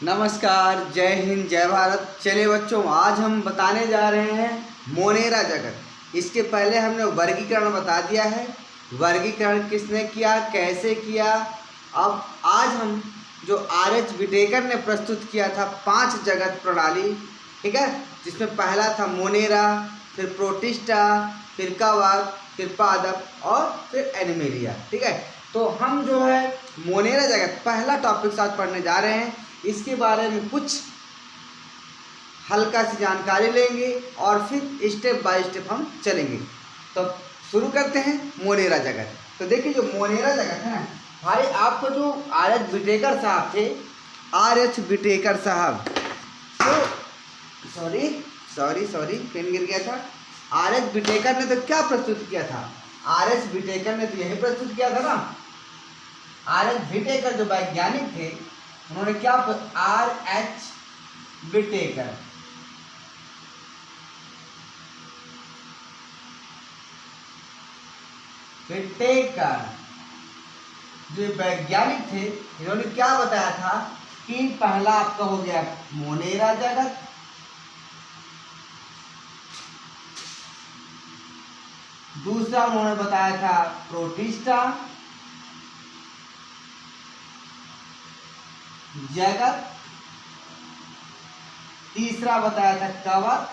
नमस्कार, जय हिंद, जय भारत। चलिए बच्चों, आज हम बताने जा रहे हैं मोनेरा जगत। इसके पहले हमने वर्गीकरण बता दिया है। वर्गीकरण किसने किया, कैसे किया। अब आज हम जो आर.एच. विटेकर ने प्रस्तुत किया था 5 जगत प्रणाली, ठीक है, जिसमें पहला था मोनेरा, फिर प्रोटिस्टा, फिर कवक, फिर पादप और फिर एनिमेलिया, ठीक है। तो हम जो है मोनेरा जगत पहला टॉपिक साथ पढ़ने जा रहे हैं। इसके बारे में कुछ हल्का सी जानकारी लेंगे और फिर स्टेप बाय स्टेप हम चलेंगे। तो शुरू करते हैं मोनेरा जगत। तो देखिए, जो मोनेरा जगत है ना भाई, आपको जो आर.एच. विटेकर साहब थे, आर.एच. विटेकर साहब, तो सॉरी पेन गिर गया था। आर.एच. विटेकर ने तो क्या प्रस्तुत किया था? आर.एच. विटेकर ने तो यही प्रस्तुत किया था ना। आर.एच. विटेकर जो वैज्ञानिक थे, उन्होंने क्या आर.एच. विटेकर जो वैज्ञानिक थे, इन्होंने क्या बताया था कि पहला आपका हो गया मोनेरा जगत, दूसरा उन्होंने बताया था प्रोटिस्टा जगत, तीसरा बताया था कवक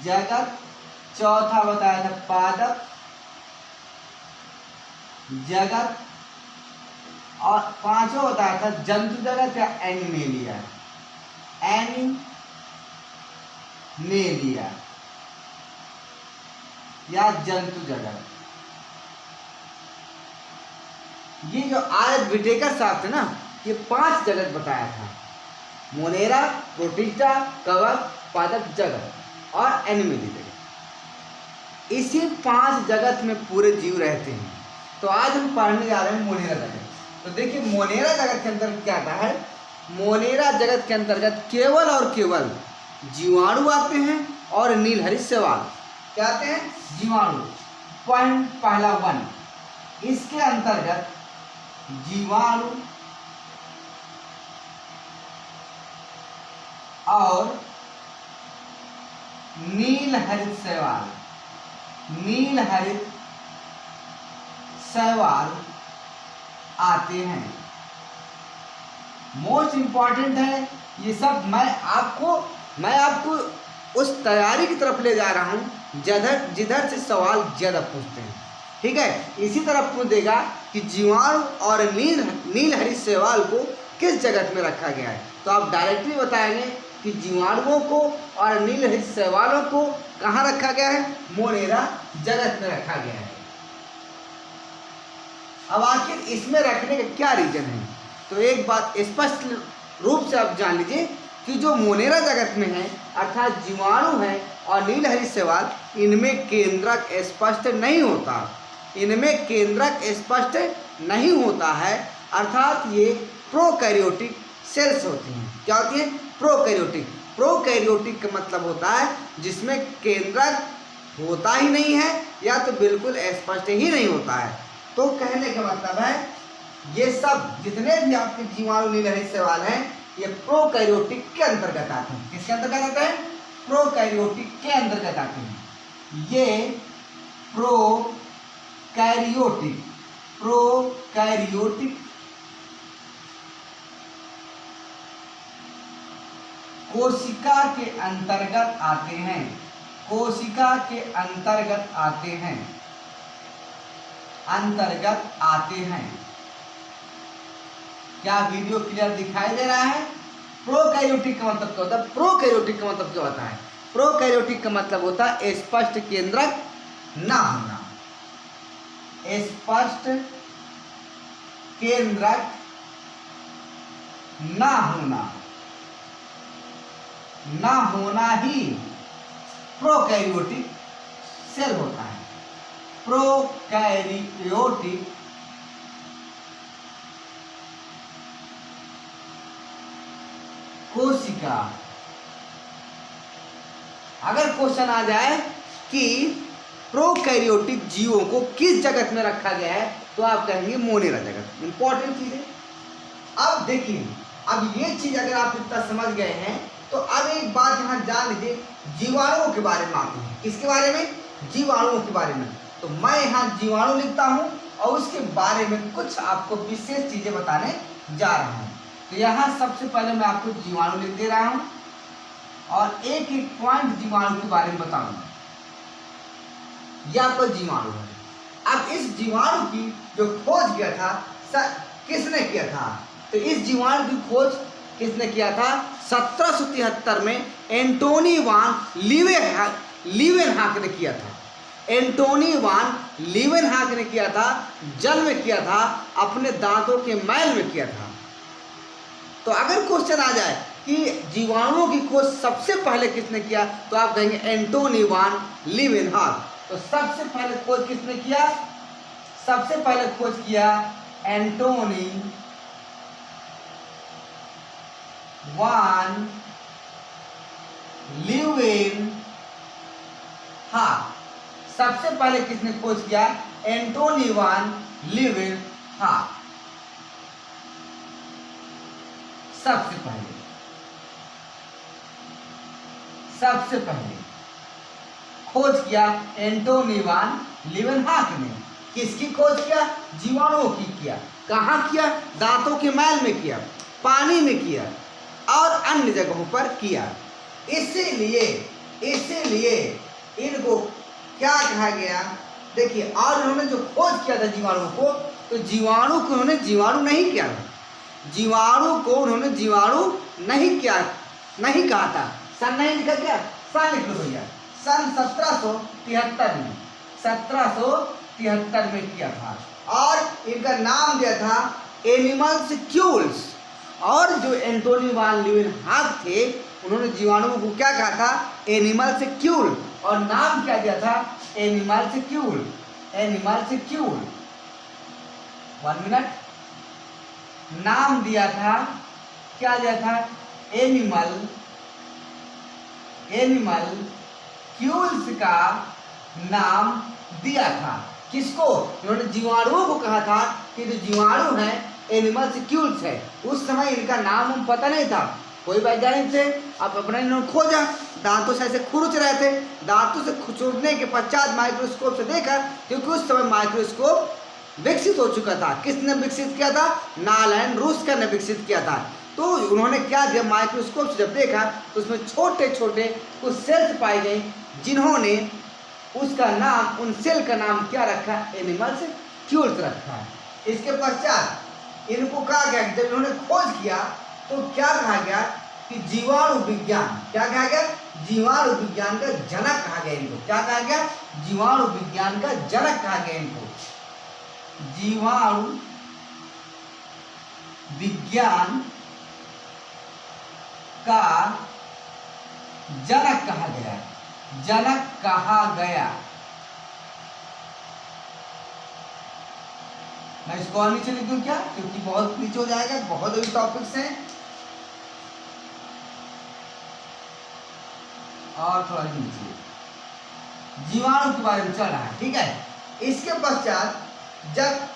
जगत, चौथा बताया था पादप जगत और पांचवा बताया था जंतु जगत या एनिमेलिया या जंतु जगत। ये जो आर.एच. विटेकर साहब थे ना, ये 5 जगत बताया था: मोनेरा, प्रोटिस्टा, कवक, पादप जगत और एनिमेलिया जगत। इसी 5 जगत में पूरे जीव रहते हैं। तो आज हम पढ़ने जा रहे हैं मोनेरा जगत। तो देखिए, मोनेरा जगत के अंदर क्या आता है। मोनेरा जगत के अंतर्गत केवल और केवल जीवाणु आते हैं और नीलहरित शैवाल। क्या आते हैं? जीवाणु। पॉइंट पहला 1, इसके अंतर्गत जीवाणु और नीलहरित शैवाल आते हैं। मोस्ट इंपॉर्टेंट है ये सब। मैं आपको उस तैयारी की तरफ ले जा रहा हूं जिधर से सवाल ज्यादा पूछते हैं, ठीक है। इसी तरफ पूछेगा कि जीवाणु और नीलहरित शैवाल को किस जगत में रखा गया है। तो आप डायरेक्टली बताएंगे कि जीवाणुओं को और नीलहरित शैवालों को कहाँ रखा गया है? मोनेरा जगत में रखा गया है। अब आखिर इसमें रखने का क्या रीजन है? तो एक बात स्पष्ट रूप से आप जान लीजिए कि जो मोनेरा जगत में है, अर्थात जीवाणु है और नीलहरित शैवाल, इनमें केंद्रक स्पष्ट नहीं होता है। अर्थात ये प्रोकैरियोटिक सेल्स होती हैं। क्या होती है? प्रोकैरियोटिक का मतलब होता है जिसमें केंद्रक होता ही नहीं है या तो बिल्कुल स्पष्ट ही नहीं होता है। तो कहने का मतलब है ये सब जितने भी आपके जीवाणु नीलहरित शैवाल हैं, ये प्रोकैरियोटिक के अंतर्गत आते हैं। किसके अंतर्गत आते हैं? प्रोकैरियोटिक के अंतर्गत आते हैं। ये प्रोकैरियोटिक कोशिका के अंतर्गत आते हैं। क्या वीडियो क्लियर दिखाई दे रहा है? प्रोकैरियोटिक का मतलब क्या होता है? प्रोकैरियोटिक का मतलब क्या होता है? प्रोकैरियोटिक का मतलब होता है स्पष्ट केंद्रक ना होना। स्पष्ट केंद्रक ना होना ही प्रोकैरियोटिक सेल होता है। प्रोकैरियोटिक कोशिका। अगर क्वेश्चन आ जाए कि प्रोकैरियोटिक जीवों को किस जगत में रखा गया है, तो आप कहेंगे मोनेरा जगत। इंपॉर्टेंट चीज है, अब देखिए, अब ये चीज अगर आप इतना समझ गए हैं तो अब एक बात यहाँ जान लीजिए, जीवाणुओं के बारे में आते हैं। किसके बारे में? जीवाणुओं के बारे में। तो मैं यहाँ जीवाणु लिखता हूँ और उसके बारे में कुछ आपको विशेष चीजें बताने जा रहा हूँ। तो यहाँ सबसे पहले मैं आपको जीवाणु लिख दे रहा हूँ और एक एक पॉइंट जीवाणु के बारे में बताऊंगा। यह आपका जीवाणु है। अब इस जीवाणु की जो खोज किया था किसने किया था? तो इस जीवाणु की खोज किसने किया था? 1773 में एंटोनी वान लीवेनहाक ने किया था। एंटोनी वान लीवेनहाक ने किया था, जल में किया था, अपने दांतों के मैल में किया था। तो अगर क्वेश्चन आ जाए कि जीवाणुओं की खोज सबसे पहले किसने किया, तो आप कहेंगे एंटोनी वान लीवेनहाक। तो सबसे पहले खोज किसने किया? सबसे पहले खोज किया एंटोनी वान लीवेनहाक। सबसे पहले किसने खोज किया? एंटोनी वान लीवेनहाक। सबसे पहले खोज किया एंटोनी वान लीवेनहाक ने। किसकी खोज किया? जीवाणुओं की किया। कहाँ किया? दांतों के मैल में किया, पानी में किया और अन्य जगहों पर किया। इसीलिए इनको क्या कहा गया? देखिए, और उन्होंने जो खोज किया था जीवाणुओं को, तो जीवाणु को उन्होंने जीवाणु नहीं किया था। जीवाणु को उन्होंने जीवाणु नहीं कहा था। सन नहीं लिखा क्या? सन लिख लो भैया। सन 1773 में किया था और इनका नाम दिया था एनिमल्सिक्यूल्स। और जो एंटोनी वान लीवेनहाक थे, उन्होंने जीवाणुओं को क्या कहा था? एनिमल्सिक्यूल। और नाम क्या दिया था? एनिमल्सिक्यूल। 1 मिनट। नाम दिया था, क्या दिया था? एनिमल्क्यूल्स का नाम दिया था। किसको? उन्होंने जीवाणुओं को कहा था कि जो जीवाणु है एनिमल्सिक्यूल्स है। उस समय इनका नाम हम पता नहीं था, कोई वैज्ञानिक थे, अब अपने इन्होंने खोजा, दांतों से ऐसे खुरच रहे थे, दांतों से खुरचने के पश्चात माइक्रोस्कोप से देखा, क्योंकि उस समय माइक्रोस्कोप विकसित हो चुका था। किसने विकसित किया था? नालैंड रूस्कर ने विकसित किया था। तो उन्होंने क्या किया? माइक्रोस्कोप से जब देखा तो उसमें छोटे छोटे कुछ सेल्स पाए गए, जिन्होंने उसका नाम, उन सेल का नाम क्या रखा? एनिमल्सिक्यूल्स रखा। इसके पश्चात इनको कहा गया, जब इन्होंने खोज किया तो क्या कहा गया कि जीवाणु विज्ञान, क्या कहा गया? जीवाणु विज्ञान का जनक कहा गया इनको। क्या कहा गया? जीवाणु विज्ञान का जनक कहा गया इनको। जीवाणु विज्ञान का जनक कहा गया। जनक कहा गया। मैं इसको और नीचे लिख दूं क्या? क्योंकि बहुत नीचे हो जाएगा, बहुत अभी टॉपिक्स हैं और थोड़ा नीचे जीवाणु के बारे में चल रहा है, ठीक है। इसके पश्चात जब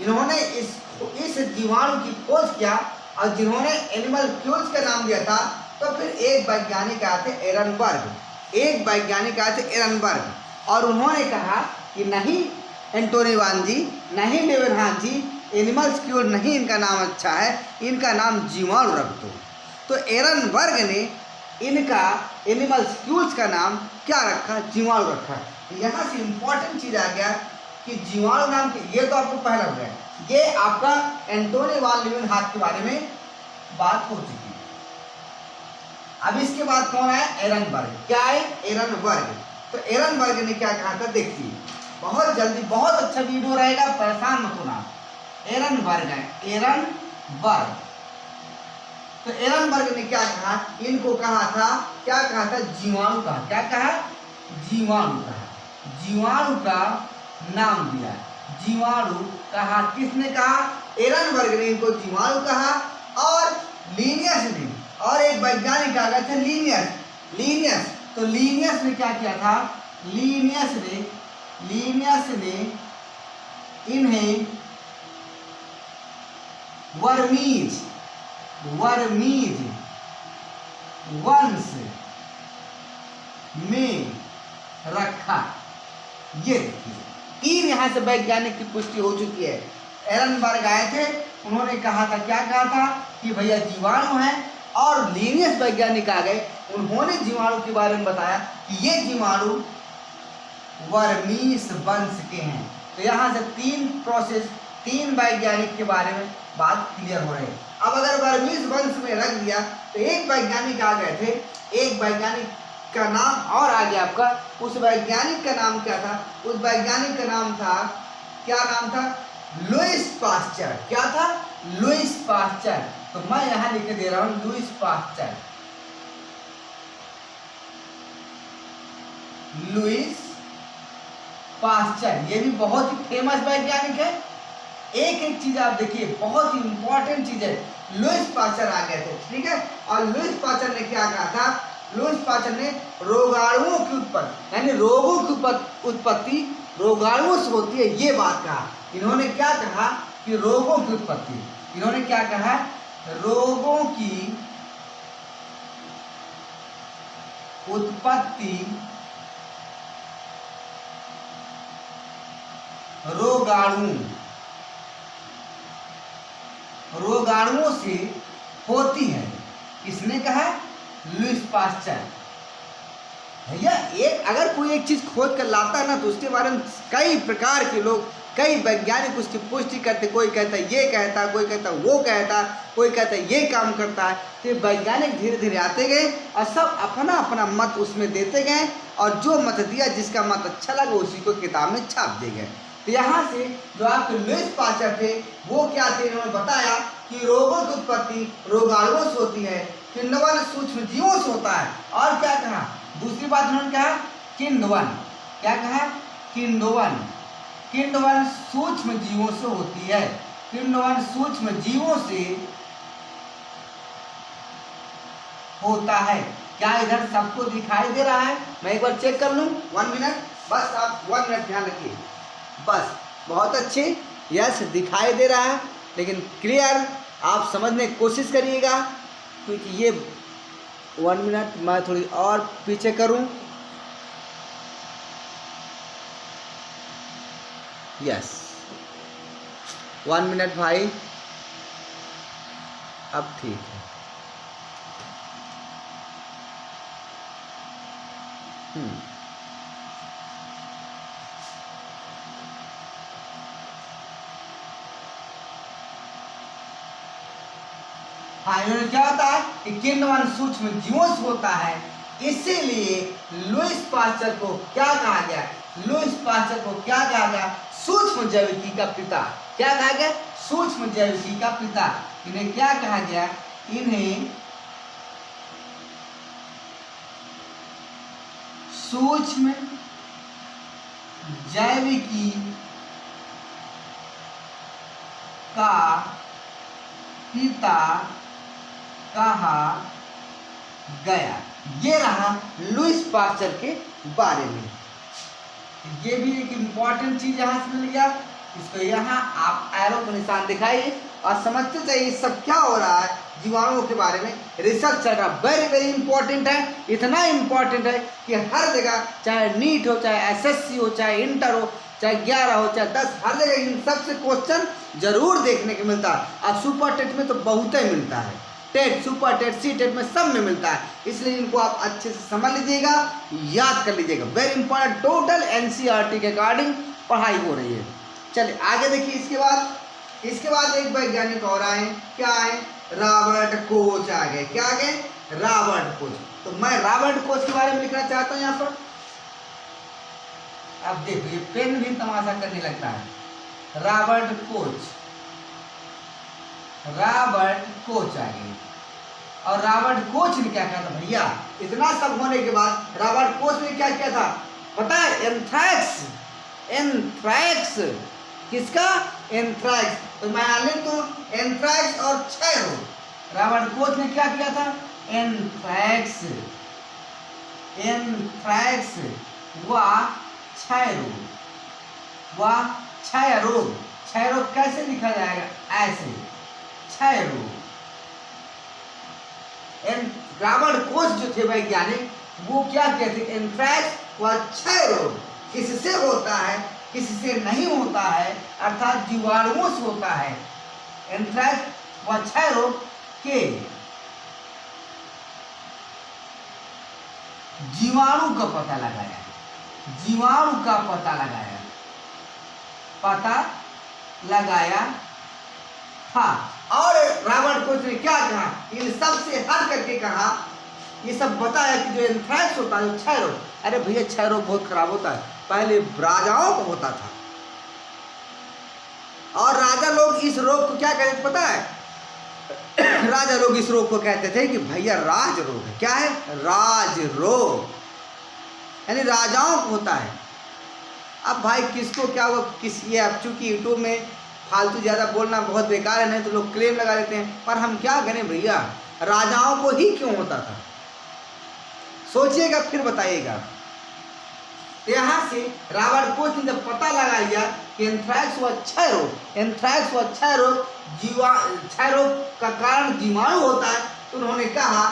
इन्होंने इस जीवाणु की खोज किया और जिन्होंने एनिमल्क्यूल्स का नाम दिया था, तो फिर एक वैज्ञानिक आए थे एरनबर्ग, और उन्होंने कहा कि नहीं एंटोनी वान जी, नहीं लीवेनहाक जी, एनिमल्क्यूल नहीं, इनका नाम अच्छा है, इनका नाम जीवाणु रख दो। तो एरनबर्ग ने इनका एनिमल्क्यूल्स का नाम क्या रखा? जीवाणु रखा। यहाँ से इंपॉर्टेंट चीज आ गया कि जीवाणु नाम के, ये तो आपको पहला हो गया, ये आपका एंटोनी वान लीवेनहाक के बारे में बात हो चुकी है। अब इसके बाद कौन है? एरनबर्ग। क्या है? एरनबर्ग। तो एरनबर्ग ने क्या कहा था? देखिए, बहुत जल्दी, बहुत अच्छा वीडियो रहेगा, परेशान मत होना। एरनबर्ग है, एरनबर्ग। तो एरनबर्ग ने क्या कहा? इनको कहा था, क्या कहा था? जीवाणु कहा। क्या कहा? जीवाणु कहा। जीवाणु का नाम दिया, जीवाणु कहा। किसने कहा? एरनबर्ग ने इनको जीवाणु कहा। और लीनियस ने, और एक वैज्ञानिक आ गया था लीनियस। तो लीनियस ने क्या किया था? लीनियस ने इन्हें वर्मीज वर्मीज वंश में रखा। ये देखिए 3 यहाँ से वैज्ञानिक की पुष्टि हो चुकी है। एरनबर्ग आए थे, उन्होंने कहा था, क्या कहा था कि भैया जीवाणु है, और लीनियस वैज्ञानिक आ गए, उन्होंने जीवाणु के बारे में बताया कि ये जीवाणु वर्मीस वंश के हैं। तो यहाँ से 3 वैज्ञानिक के बारे में बात क्लियर हो रही है। अब अगर वर्मीस वंश में रख दिया तो एक वैज्ञानिक आ गए थे, एक वैज्ञानिक का नाम और आ गया आपका। उस वैज्ञानिक का नाम क्या था? उस वैज्ञानिक का नाम था, क्या नाम था? Lewis pasture. क्या था? Lewis pasture. तो मैं यहां लिख दे रहा हूं लुईस पास्चर। लुईस पास्चर, ये भी बहुत ही फेमस वैज्ञानिक है। एक एक चीज आप देखिए, बहुत ही इंपॉर्टेंट चीज है। लुईस पास्चर आ गए थे, ठीक है। और लुईस पास्चर ने क्या कहा था? लुईस पास्चर ने रोगाणुओं की उत्पत्ति, यानी रोगों की उत्पत्ति रोगाणुओं से होती है, ये बात कहा। इन्होंने क्या कहा कि रोगों की उत्पत्ति, इन्होंने क्या कहा? रोगों की उत्पत्ति रोगाणुओं से होती है। किसने कहा? Lewis pasture. भैया अगर कोई एक चीज खोज कर लाता है ना, तो उसके बारे में कई प्रकार के लोग, कई वैज्ञानिक उसकी पुष्टि करते। कोई कहता है ये कहता है, कोई कहता है वो कहता है, कोई कहता है ये काम करता है। तो वैज्ञानिक धीरे धीरे आते गए और सब अपना अपना मत उसमें देते गए, और जो मत दिया, जिसका मत अच्छा लगा, उसी को किताब में छाप दिए गए। तो यहाँ से जो आपके लुईस पास्चर थे, वो क्या थे? इन्होंने बताया कि रोगों की उत्पत्ति रोगाणुओं से होती है, किण्वन सूक्ष्म जीवों से होता है। और क्या कहा? दूसरी बात उन्होंने कहा किण्वन। क्या कहा? किण्वन सूक्ष्म जीवों से होती है। किण्वन सूक्ष्म जीवों से होता है। क्या इधर सबको दिखाई दे रहा है? मैं एक बार चेक कर लूं। 1 मिनट, बस आप 1 मिनट ध्यान रखिए, बस। बहुत अच्छे, यस दिखाई दे रहा है, लेकिन क्लियर आप समझने की कोशिश करिएगा, क्योंकि ये 1 मिनट मैं थोड़ी और पीछे करूं। यस 1 मिनट भाई, अब ठीक है। हाँ, इन्होंने क्या होता है कि किण्वन सूक्ष्म जीवों से होता है, इसीलिए लुईस पास्चर को क्या कहा गया? लुईस पास्चर को क्या कहा गया? सूक्ष्म जैविकी का पिता। क्या कहा गया? सूक्ष्म जैविकी का पिता। इन्हें क्या कहा गया? इन्हें सूक्ष्म जैविकी का पिता कहा गया। ये रहा लुईस पास्चर के बारे में। ये भी एक इंपॉर्टेंट चीज यहां से मिल गया। इसको यहाँ आप एरो का निशान दिखाइए और समझते चाहिए सब क्या हो रहा है। जीवाणुओं के बारे में रिसर्च चल रहा, वेरी वेरी इंपॉर्टेंट है। इतना इंपॉर्टेंट है कि हर जगह, चाहे नीट हो, चाहे एसएससी हो, चाहे इंटर हो, चाहे 11 हो, चाहे 10, हर जगह इन सबसे क्वेश्चन जरूर देखने को मिलता है। और सुपर टेट में तो बहुत ही मिलता है, TET, super TET, C TET में सब में मिलता है। इसलिए इनको आप अच्छे से समझ लीजिएगा, याद कर लीजिएगा। वेरी इंपॉर्टेंट, टोटल एनसीईआरटी के अकॉर्डिंग पढ़ाई हो रही है। चलिए आगे देखिए। इसके बाद एक वैज्ञानिक और आए। क्या आए? रॉबर्ट कोच आ गए। क्या आ गए? Robert Koch. तो मैं रॉबर्ट कोच के बारे में लिखना चाहता हूं यहाँ पर। अब देखो ये पेन भी तमाशा करने लगता है। रॉबर्ट कोच आ गए। और रॉबर्ट कोच ने क्या कहा था? भैया इतना सब होने के बाद रॉबर्ट कोच ने क्या किया था पता है? एंथ्रैक्स। किसका? एंथ्रैक्स। तो मैं लिख दूं एंथ्रैक्स और क्षय रोग। रॉबर्ट कोच ने क्या किया था? एंथ्रैक्स व क्षय रोग। क्षय रोग कैसे लिखा जाएगा? ऐसे क्षय रोग। रॉबर्ट कोच जो थे वैज्ञानिक, वो क्या कहते, एंथ्रैक्स व क्षय रोग किससे होता है, किससे नहीं होता है, अर्थात जीवाणुओं से होता है। एंथ्रैक्स व क्षय रोग के जीवाणु का पता लगाया, जीवाणु का पता लगाया था। और रॉबर्ट कोच ने क्या कहा, इन सब से हट करके कहा, ये सब बताया कि जो एंथ्रैक्स होता है, क्षय रोग, अरे भैया क्षय रोग बहुत खराब होता है, पहले राजाओं को होता था। और राजा लोग इस रोग को क्या कहते थे पता है? राजा लोग इस रोग को कहते थे कि भैया राज रोग है। क्या है? राज रोग, यानी राजाओं को होता है। अब भाई किसको क्या हुआ, किस ये अब चूंकि यूट्यूब में फालतू ज़्यादा बोलना बहुत बेकार है, नहीं तो लोग क्लेम लगा देते हैं, पर हम क्या करें भैया, राजाओं को ही क्यों होता था, सोचिएगा फिर बताइएगा। यहाँ से रॉबर्ट कोच ने जब पता लगा लिया कि एंथ्रैक्स व क्षय रोग, एंथ्रैक्स व क्षय रोग क्षय रोग का कारण जीवाणु होता है, तो उन्होंने कहा,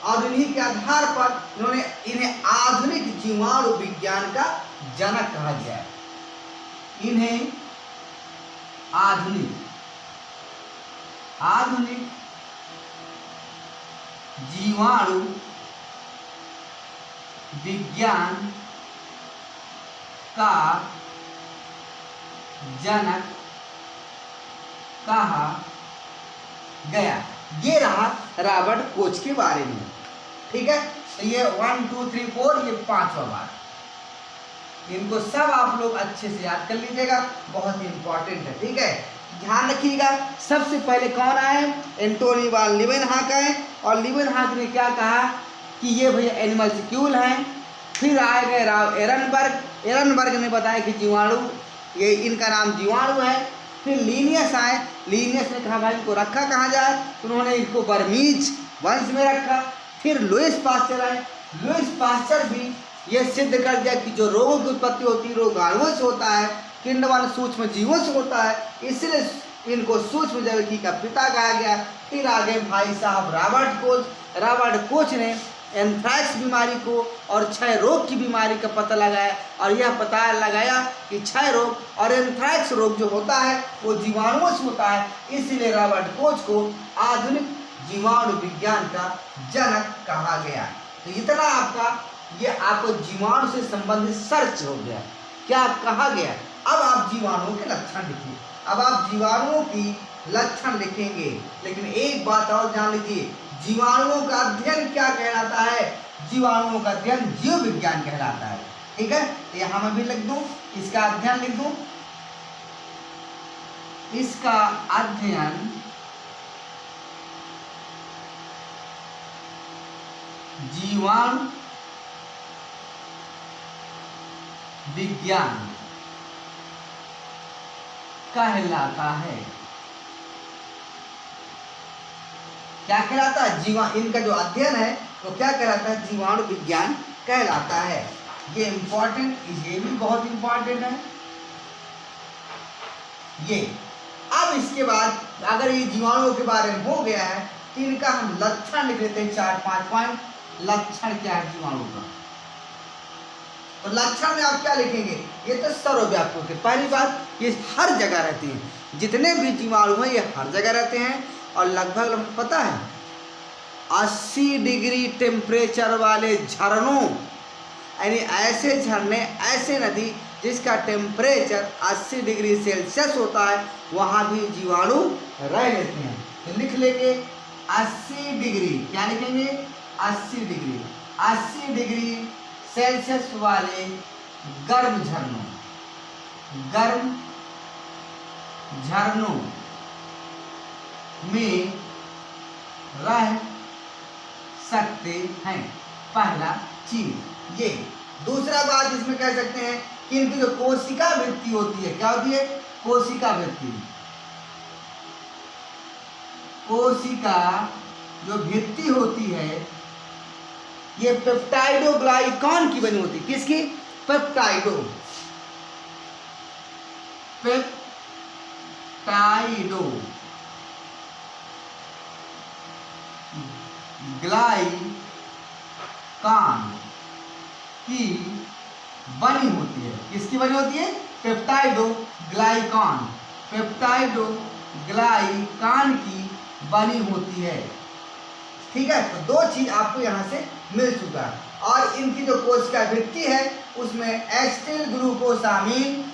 और इन्हीं के आधार पर उन्होंने इन्हें आधुनिक जीवाणु विज्ञान का जनक कहा गया है। इन्हें आधुनिक जीवाणु विज्ञान का जनक कहा गया। ये रहा रॉबर्ट कोच के बारे में, ठीक है। तो ये 1 2 3 4 ये 5वां बार, इनको सब आप लोग अच्छे से याद कर लीजिएगा, बहुत ही इंपॉर्टेंट है, ठीक है। ध्यान रखिएगा। सबसे पहले कौन आए? एंटोनी वान लीवेनहॉक आए, और लीवेनहॉक ने क्या कहा कि ये भैया एनिमल्सिक्यूल हैं। फिर आए गए एरनबर्ग, एरनबर्ग ने बताया कि जीवाणु, ये इनका नाम जीवाणु है। फिर लीनियस आए, लीनियस ने कहा भाई इनको रखा कहाँ जाए, तो उन्होंने इनको बर्मीज वंश में रखा। फिर लुईस पास्चर आए, लुईस पास्चर भी ये सिद्ध कर दिया कि जो रोगों की उत्पत्ति होती है रोगाणुओं से होता है, किण्वन सूक्ष्म जीवों से होता है, इसलिए इनको सूक्ष्म जैविकी का पिता कहा गया। फिर आगे भाई साहब रॉबर्ट कोच, रॉबर्ट कोच ने एंथ्रैक्स बीमारी को और क्षय रोग की बीमारी का पता लगाया, और यह पता लगाया कि क्षय रोग और एंथ्रैक्स रोग जो होता है वो जीवाणुओं से होता है, इसलिए रॉबर्ट कोच को आधुनिक जीवाणु विज्ञान का जनक कहा गया। तो इतना आपका, ये आपको जीवाणु से संबंधित सर्च हो गया, क्या कहा गया। अब आप जीवाणुओं के लक्षण लिखिए, अब आप जीवाणुओं की लक्षण लिखेंगे। लेकिन एक बात और जान लीजिए, जीवाणुओं का अध्ययन क्या कहलाता है? जीवाणुओं का अध्ययन जीव विज्ञान कहलाता है, ठीक है। तो यहाँ मैं भी लिख दूं, इसका अध्ययन लिख दूं, इसका अध्ययन जीवाणु विज्ञान कहलाता है। क्या कहलाता है? इनका जो अध्ययन है वो क्या कहलाता है? जीवाणु विज्ञान कहलाता है। ये इंपॉर्टेंट, ये भी बहुत इंपॉर्टेंट है ये। अब इसके बाद अगर ये जीवाणुओं के बारे में हो गया है, तो इनका हम लक्षण लिख लेते हैं 4-5 पॉइंट। लक्षण क्या है जीवाणु का? तो लक्षण में आप क्या लिखेंगे? ये तो सर्वव्यापी होते हैं। पहली बात, ये हर जगह रहती हैं, जितने भी जीवाणु हैं ये हर जगह रहते हैं, और लगभग पता है 80 डिग्री टेम्परेचर वाले झरनों, यानी ऐसे झरने, ऐसे नदी जिसका टेम्परेचर 80 डिग्री सेल्सियस होता है, वहाँ भी जीवाणु रह लेते हैं। तो लिख लेंगे 80 डिग्री, क्या लिखेंगे? 80 डिग्री, 80 डिग्री सेल्सियस वाले गर्म झरनों, गर्म झरनों में रह सकते हैं। पहला चीज ये। दूसरा बात इसमें कह सकते हैं कि इनकी जो कोशिका वृत्ति होती है, क्या होती है? कोशिका वृत्ति। कोशिका जो वृत्ति होती है ये पेप्टाइडोग्लाइकॉन की बनी होती है। किसकी? पेप्टाइडो ग्लाइकान की बनी होती है। किसकी बनी होती है? पेप्टाइडोग्लाइकान, पेप्टाइडोग्लाइकान की बनी होती है। ठीक है, तो दो चीज आपको यहां से मिल चुका है। और इनकी जो कोशिका भित्ति है उसमें एसिटिल ग्लूकोसामीन,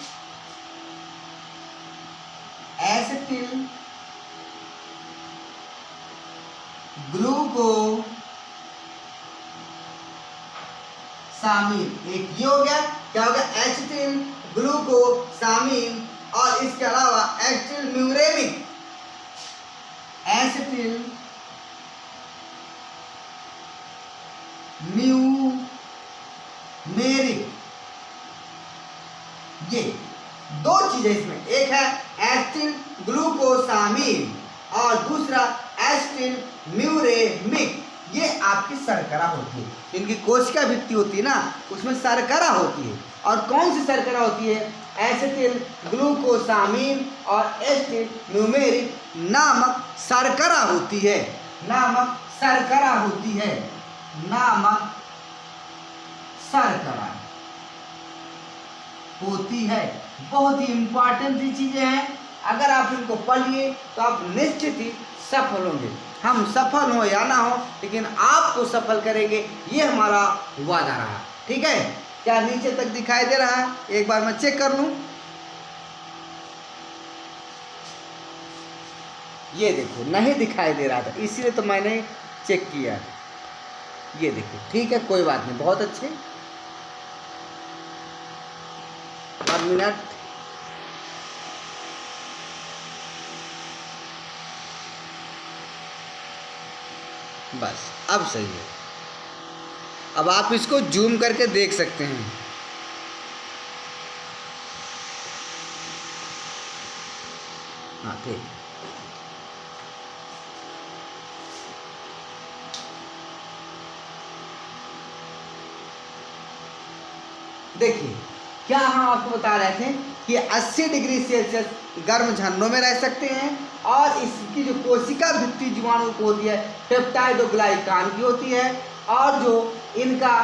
एसिटिल ग्लूकोसामीन, एक ये हो गया, क्या हो गया? एसिटिल ग्लूकोसामीन, और इसके अलावा एसिटिल म्यूरेमिक, एसिटिल म्यूमेरिक, ये दो चीजें इसमें, एक है एसिटिल ग्लूकोसामीन और दूसरा एसिटिल म्यूरेमिक। ये आपकी शर्करा होती है। इनकी कोशिका भित्ति होती है ना, उसमें शर्करा होती है। और कौन सी शर्करा होती है? एसिटिल ग्लूकोसामीन और एसिटिल म्यूमेरिक नामक शर्करा होती है, नामक शर्करा होती है, नामक शर्करा होती है। बहुत ही इंपॉर्टेंट चीजें हैं, अगर आप इनको पढ़िए तो आप निश्चित ही सफल होंगे। हम सफल हो या ना हो, लेकिन आपको सफल करेंगे, ये हमारा वादा रहा। ठीक है, क्या नीचे तक दिखाई दे रहा है? एक बार मैं चेक कर लूं। ये देखो, नहीं दिखाई दे रहा था, इसीलिए तो मैंने चेक किया। ये देखो, ठीक है, कोई बात नहीं, बहुत अच्छे। और मिनट, बस अब सही है। अब आप इसको जूम करके देख सकते हैं। हाँ ठीक, देखिए क्या हम आपको बता रहे थे कि 80 डिग्री सेल्सियस गर्म झरनों में रह सकते हैं, और इसकी जो कोशिका भित्ति जीवाणु को होती है पेप्टाइडोग्लाइकान की होती है, और जो इनका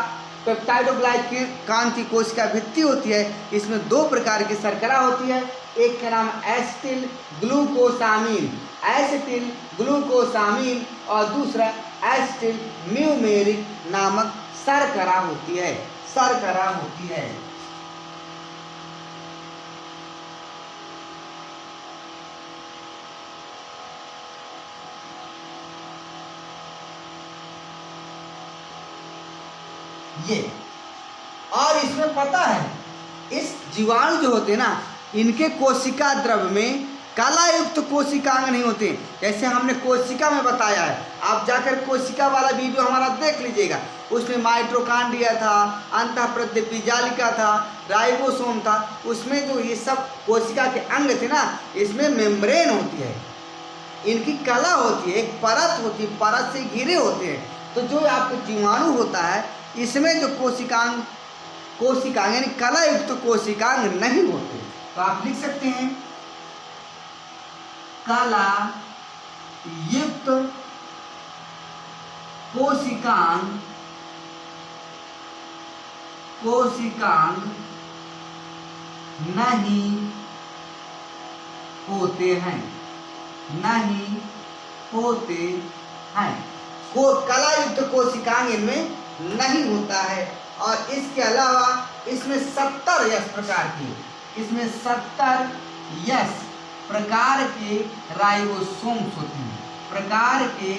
पेप्टाइडोग्लाइकान की कोशिका भित्ति होती है, इसमें दो प्रकार की शर्करा होती है। एक का नाम एसिटिल ग्लूकोसामीन, एसिटिल ग्लूकोसामीन, और दूसरा एसिटिल म्यूमेरिक नामक शर्करा होती है, शर्करा होती है। ये, और इसमें पता है, इस जीवाणु जो होते हैं ना, इनके कोशिका द्रव में कला युक्त कोशिकांग नहीं होते। जैसे हमने कोशिका में बताया है, आप जाकर कोशिका वाला वीडियो हमारा देख लीजिएगा, उसमें माइटोकॉन्ड्रिया था, अंतःप्रद्युति जालिका था, राइबोसोम था, उसमें जो ये सब कोशिका के अंग थे ना, इसमें मेम्ब्रेन होती है, इनकी कला होती है, एक परत होती है, परत से घिरे होते हैं। तो जो आपको जीवाणु होता है, इसमें जो कोशिकांग यानी कला युक्त कोशिकांग नहीं होते। तो आप लिख सकते हैं कला युक्त कोशिकांग नहीं होते हैं, नहीं होते हैं। कला युक्त कोशिकांग इनमें नहीं होता है। और इसके अलावा इसमें 70 यस प्रकार की, इसमें 70 यस प्रकार के राइबोसोम्स होते हैं, प्रकार के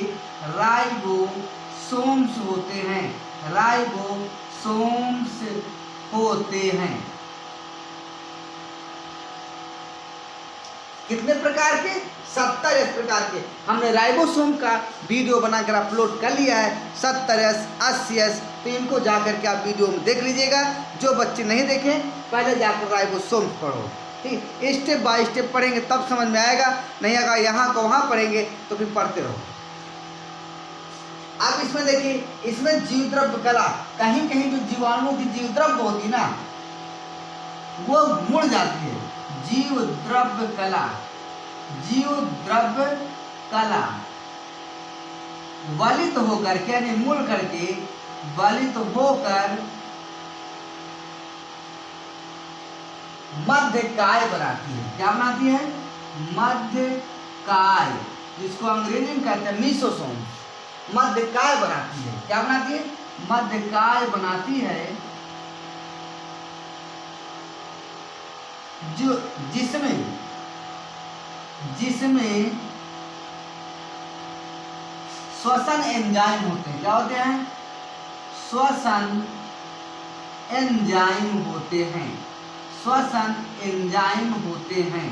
राइबोसोम्स होते हैं, राइबोसोम्स होते हैं। कितने प्रकार के? 70 यस प्रकार के। हमने राइबोसोम का वीडियो बनाकर अपलोड कर लिया है, 70 यस, 80 यस। तो इनको जाकर के आप वीडियो में देख लीजिएगा। जो बच्चे नहीं देखें, पहले जाकर राइबोसोम पढ़ो, ठीक, स्टेप बाय स्टेप पढ़ेंगे तब समझ में आएगा, नहीं अगर यहाँ को वहाँ पढ़ेंगे तो फिर पढ़ते रहो। अब इसमें देखिए, इसमें जीवद्रव्य कला, कहीं कहीं जो जीवाणुओं की जीवद्रव्य होती ना, वो मुड़ जाती है। जीवद्रव्य कला, जीवद्रव्य कला वलित होकर के यानी मूल करके वलित होकर मध्य काय बनाती है। क्या बनाती है? मध्य काय, जिसको अंग्रेजी में कहते हैं मीसोसोम। मध्य काय बनाती है। क्या बनाती है? मध्य काय बनाती है, जो जिसमें श्वसन एंजाइम होते हैं। क्या होते हैं? श्वसन एंजाइम होते हैं। श्वसन एंजाइम होते हैं,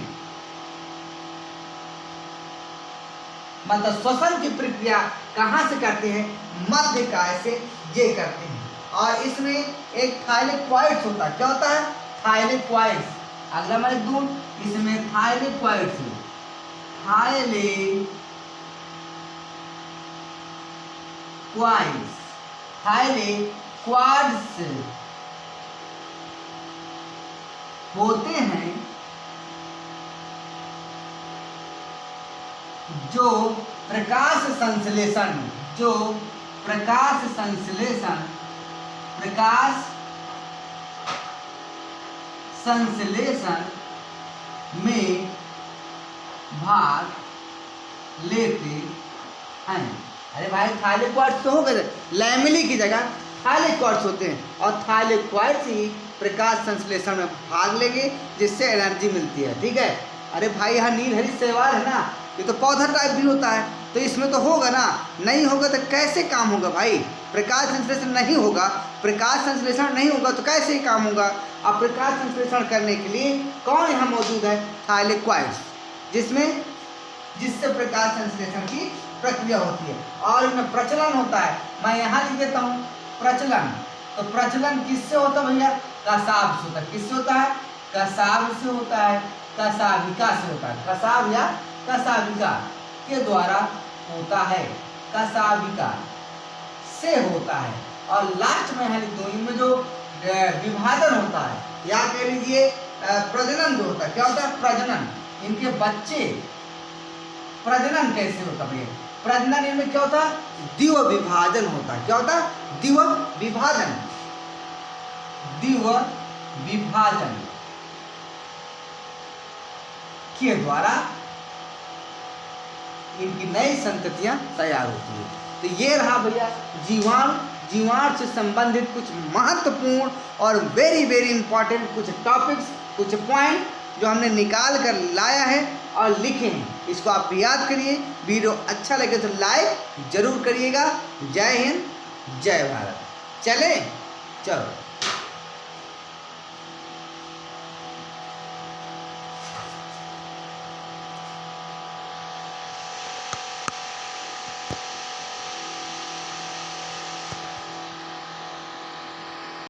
मतलब श्वसन की प्रक्रिया कहाँ से करते हैं? मध्य काय से ये करते हैं। और इसमें एक थाइलेक्वाइड्स होता है। क्या होता है? थाइलेक्वाइड्स। अगला मैं लिख दूं, इसमें थाइलेक्वाइड्स होते हैं, जो प्रकाश संश्लेषण में भाग लेते हैं। अरे भाई थाइलेक्वाइड्स तो हो गए, लैमेली की जगह थाइलेक्वाइड्स होते हैं, और थाइलेक्वाइड्स ही प्रकाश संश्लेषण में भाग लेंगे, जिससे एनर्जी मिलती है। ठीक है। अरे भाई यहाँ नीलहरी शैवाल है ना, ये तो पौधा टाइप भी होता है, तो इसमें तो होगा ना, नहीं होगा तो कैसे काम होगा भाई? प्रकाश संश्लेषण नहीं होगा, तो कैसे ही काम होगा? अब प्रकाश संश्लेषण करने के लिए कौन यहाँ मौजूद है? थाइलेक्वाइड्स, जिससे प्रकाश संश्लेषण की प्रक्रिया होती है। और इनमें प्रचलन होता है। मैं यहाँ लिख देता हूँ प्रचलन। तो प्रचलन किससे होता है भैया? कसाब से होता है। किससे होता है? कसाब से होता है, कसाविका से होता है। कसाब या कसाविका के द्वारा होता है, कसाविका से होता है। और लास्ट में है दो, इनमें जो विभाजन होता है या कह लीजिए प्रजनन जो होता है। क्या होता है? प्रजनन। इनके बच्चे प्रजनन कैसे होता है? प्रजनन इनमें क्या होता है? द्विव विभाजन होता है। क्या होता है? द्विव विभाजन के द्वारा इनकी नई संततियां तैयार होती है। तो ये रहा भैया जीवाणु से संबंधित कुछ महत्वपूर्ण और वेरी वेरी इंपॉर्टेंट कुछ टॉपिक्स, कुछ पॉइंट जो हमने निकाल कर लाया है और लिखे हैं। इसको आप याद करिए। वीडियो अच्छा लगे तो लाइक जरूर करिएगा। जय हिंद, जय भारत। चलो।